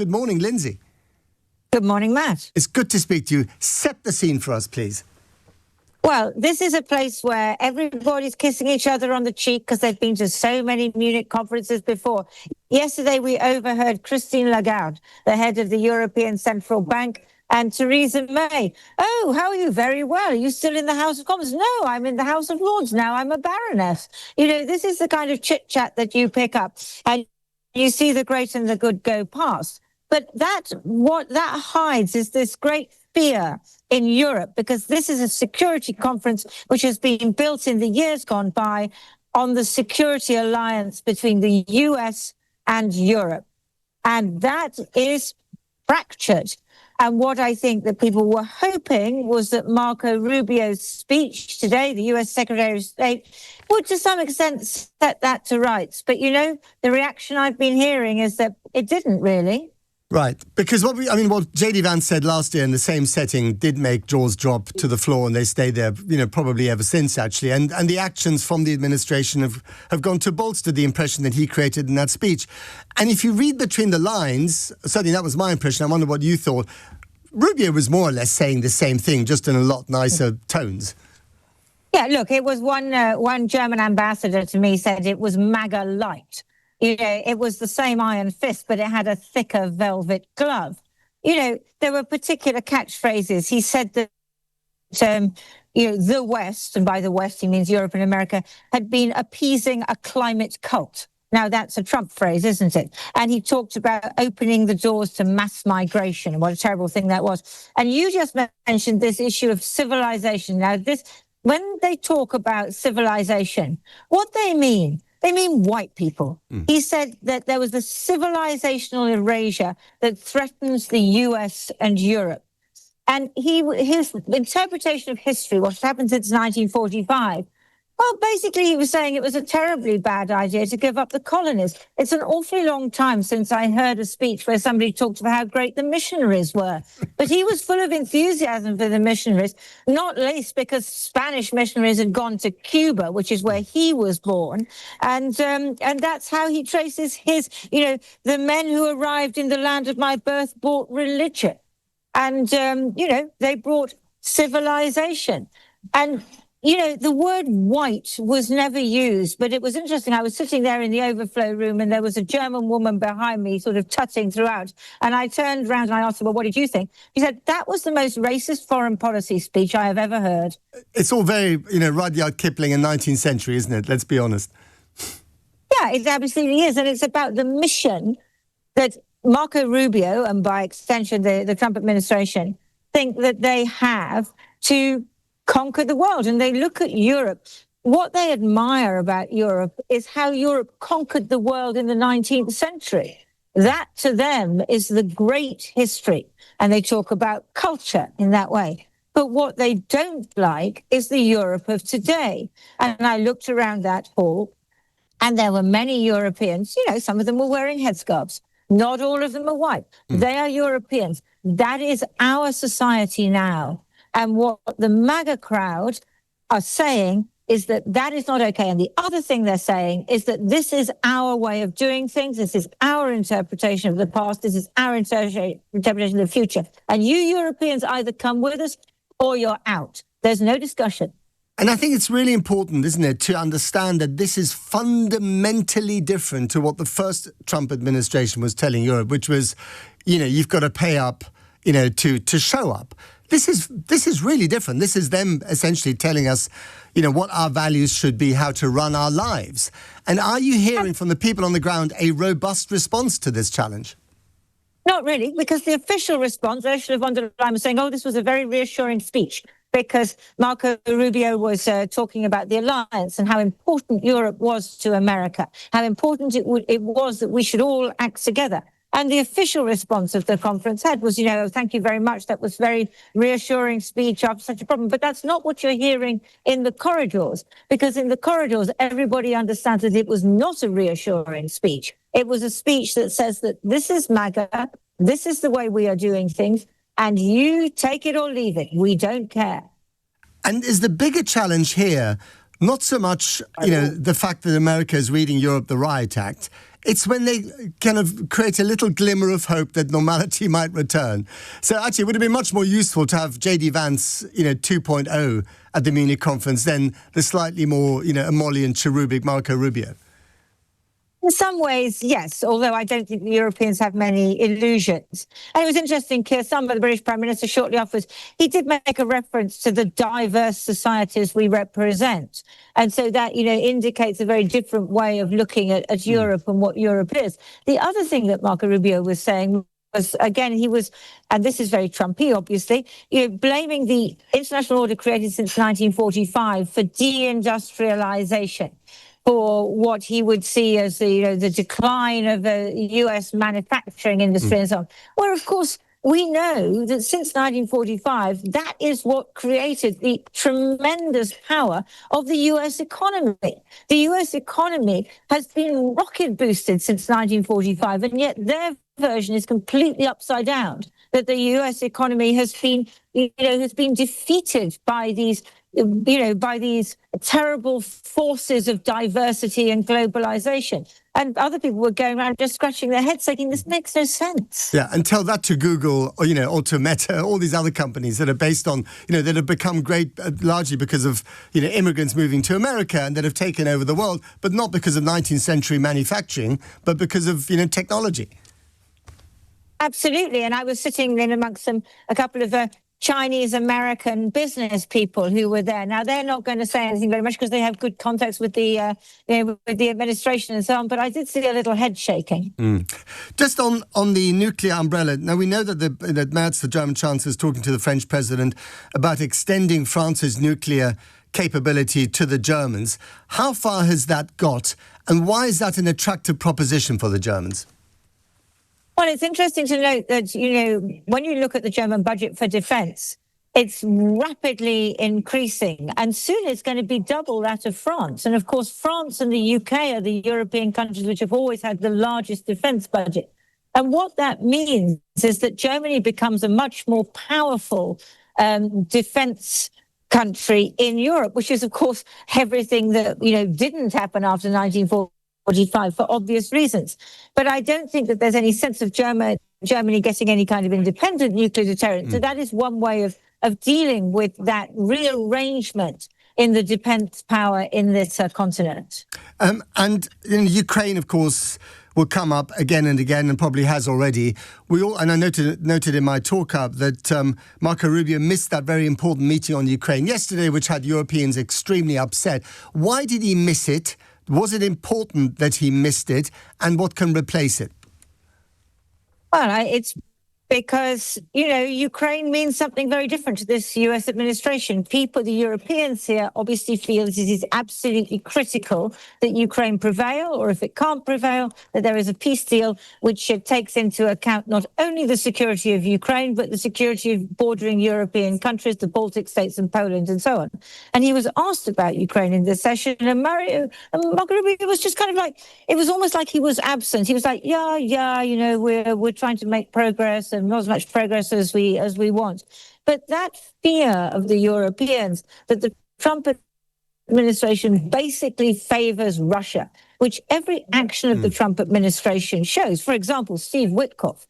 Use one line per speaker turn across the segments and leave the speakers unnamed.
Good morning, Lindsey.
Good morning, Matt.
It's good to speak to you. Set the scene for us, please.
Well, this is a place where everybody's kissing each other on the cheek because they've been to so many Munich conferences before. Yesterday, we overheard Christine Lagarde, the head of the European Central Bank, and Theresa May. Oh, how are you? Very well. Are you still in the House of Commons? No, I'm in the House of Lords now. I'm a baroness. You know, this is the kind of chit-chat that you pick up, and you see the great and the good go past. But what that hides is this great fear in Europe, because this is a security conference which has been built in the years gone by on the security alliance between the US and Europe. And that is fractured. And what I think that people were hoping was that Marco Rubio's speech today, the US Secretary of State, would to some extent set that to rights. But, you know, the reaction I've been hearing is that it didn't really.
Right, because what J.D. Vance said last year in the same setting did make jaws drop to the floor, and they stayed there, probably ever since, actually. And the actions from the administration have gone to bolster the impression that he created in that speech. And if you read between the lines, certainly that was my impression, I wonder what you thought, Rubio was more or less saying the same thing, just in a lot nicer tones.
Yeah, look, it was one German ambassador to me said it was MAGA light. You know, it was the same iron fist, but it had a thicker velvet glove. You know, there were particular catchphrases. He said that, the West, and by the West he means Europe and America, had been appeasing a climate cult. Now, that's a Trump phrase, isn't it? And he talked about opening the doors to mass migration, and what a terrible thing that was. And you just mentioned this issue of civilization. Now, when they talk about civilization, what they mean white people. He said that there was a civilizational erasure that threatens the US and Europe. And his interpretation of history, what happened since 1945, well, basically he was saying it was a terribly bad idea to give up the colonies. It's an awfully long time since I heard a speech where somebody talked about how great the missionaries were. But he was full of enthusiasm for the missionaries, not least because Spanish missionaries had gone to Cuba, which is where he was born. And that's how he traces his, the men who arrived in the land of my birth brought religion. And, they brought civilization. And the word white was never used, but it was interesting. I was sitting there in the overflow room and there was a German woman behind me sort of tutting throughout. And I turned around and I asked her, well, what did you think? She said, that was the most racist foreign policy speech I have ever heard.
It's all very, Rudyard Kipling in 19th century, isn't it? Let's be honest.
Yeah, it absolutely is. And it's about the mission that Marco Rubio and by extension the Trump administration think that they have to conquer the world. And they look at Europe. What they admire about Europe is how Europe conquered the world in the 19th century. That to them is the great history. And they talk about culture in that way. But what they don't like is the Europe of today. And I looked around that hall and there were many Europeans, some of them were wearing headscarves. Not all of them are white. They are Europeans. That is our society now. And what the MAGA crowd are saying is that is not okay. And the other thing they're saying is that this is our way of doing things. This is our interpretation of the past. This is our interpretation of the future. And you Europeans either come with us or you're out. There's no discussion.
And I think it's really important, isn't it, to understand that this is fundamentally different to what the first Trump administration was telling Europe, which was, you've got to pay up, to show up. This is really different. This is them essentially telling us, what our values should be, how to run our lives. And are you hearing from the people on the ground a robust response to this challenge?
Not really, because the official response, Ursula von der Leyen was saying, this was a very reassuring speech, because Marco Rubio was talking about the alliance and how important Europe was to America, how important it was that we should all act together. And the official response of the conference head was, thank you very much. That was very reassuring speech after such a problem. But that's not what you're hearing in the corridors, because in the corridors, everybody understands that it was not a reassuring speech. It was a speech that says that this is MAGA, this is the way we are doing things, and you take it or leave it. We don't care.
And is the bigger challenge here Not so much, the fact that America is reading Europe the Riot Act. It's when they kind of create a little glimmer of hope that normality might return. So actually, it would have been much more useful to have J.D. Vance, 2.0 at the Munich conference than the slightly more, emollient, cherubic Marco Rubio.
In some ways, yes, although I don't think the Europeans have many illusions. And it was interesting, Keir Starmer, the British Prime Minister, shortly afterwards, he did make a reference to the diverse societies we represent. And so that, indicates a very different way of looking at Europe and what Europe is. The other thing that Marco Rubio was saying was, again, and this is very Trumpy, obviously, blaming the international order created since 1945 for deindustrialization, for what he would see as the decline of the US manufacturing industry and so on. Where, of course, we know that since 1945, that is what created the tremendous power of the US economy. The US economy has been rocket boosted since 1945, and yet their version is completely upside down, that the US economy has been defeated by these terrible forces of diversity and globalization. And other people were going around just scratching their heads saying, this makes no sense.
Yeah, and tell that to Google, or to Meta, all these other companies that are based on, that have become great largely because of, immigrants moving to America and that have taken over the world, but not because of 19th century manufacturing, but because of, technology.
Absolutely. And I was sitting in amongst a couple of Chinese-American business people who were there. Now, they're not going to say anything very much because they have good contacts with the administration and so on, but I did see a little head shaking.
Just on the nuclear umbrella, now we know that Merz, the German Chancellor, is talking to the French President about extending France's nuclear capability to the Germans. How far has that got, and why is that an attractive proposition for the Germans?
Well, it's interesting to note that, when you look at the German budget for defence, it's rapidly increasing, and soon it's going to be double that of France. And of course, France and the UK are the European countries which have always had the largest defence budget. And what that means is that Germany becomes a much more powerful defence country in Europe, which is, of course, everything that, didn't happen after 1945 for obvious reasons. But I don't think that there's any sense of Germany getting any kind of independent nuclear deterrent. So that is one way of dealing with that rearrangement in the defense power in this continent.
And in Ukraine, of course, will come up again and again, and probably has already. And I noted in my talk-up that Marco Rubio missed that very important meeting on Ukraine yesterday, which had Europeans extremely upset. Why did he miss it? Was it important that he missed it, and what can replace it?
Well, it's because, Ukraine means something very different to this US administration. People, the Europeans here, obviously feel that it is absolutely critical that Ukraine prevail, or if it can't prevail, that there is a peace deal which takes into account not only the security of Ukraine, but the security of bordering European countries, the Baltic states and Poland and so on. And he was asked about Ukraine in this session, and Marco Rubio was just kind of like, it was almost like he was absent. He was like, we're trying to make progress, and not as much progress as we want. But that fear of the Europeans that the Trump administration basically favors Russia, which every action of the Trump administration shows. For example, Steve Witkoff,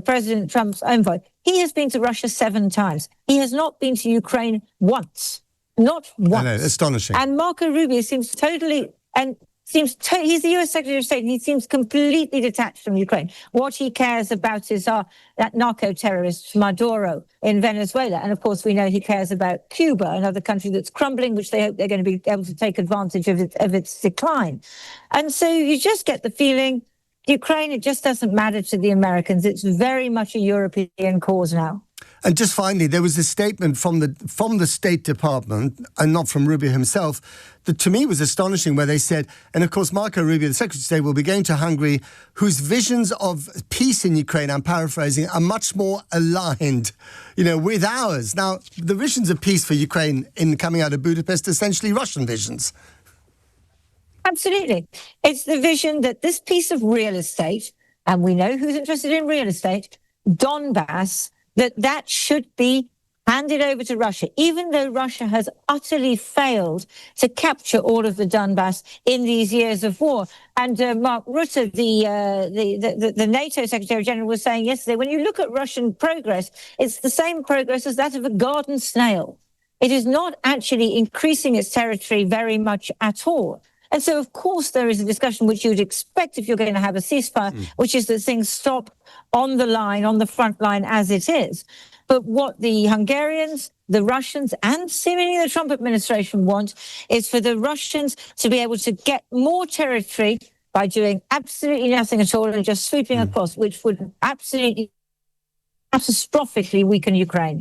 President Trump's envoy, he has been to Russia 7 times. He has not been to Ukraine once. Not once.
I know, astonishing.
And Marco Rubio seems he's the US Secretary of State, and he seems completely detached from Ukraine. What he cares about is that narco-terrorist Maduro in Venezuela. And of course, we know he cares about Cuba, another country that's crumbling, which they hope they're going to be able to take advantage of its decline. And so you just get the feeling, Ukraine, it just doesn't matter to the Americans. It's very much a European cause now.
And just finally, there was a statement from the State Department, and not from Rubio himself, that to me was astonishing, where they said, and of course Marco Rubio, the Secretary of State, will be going to Hungary, whose visions of peace in Ukraine, I'm paraphrasing, are much more aligned, with ours. Now, the visions of peace for Ukraine in coming out of Budapest are essentially Russian visions.
Absolutely. It's the vision that this piece of real estate, and we know who's interested in real estate, Donbass, that should be handed over to Russia, even though Russia has utterly failed to capture all of the Donbass in these years of war. And Mark Rutte, the NATO Secretary General, was saying yesterday, when you look at Russian progress, it's the same progress as that of a garden snail. It is not actually increasing its territory very much at all. And so, of course, there is a discussion which you'd expect if you're going to have a ceasefire, which is that things stop on the line, on the front line as it is. But what the Hungarians, the Russians, and seemingly the Trump administration want is for the Russians to be able to get more territory by doing absolutely nothing at all and just sweeping across, which would absolutely catastrophically weaken Ukraine.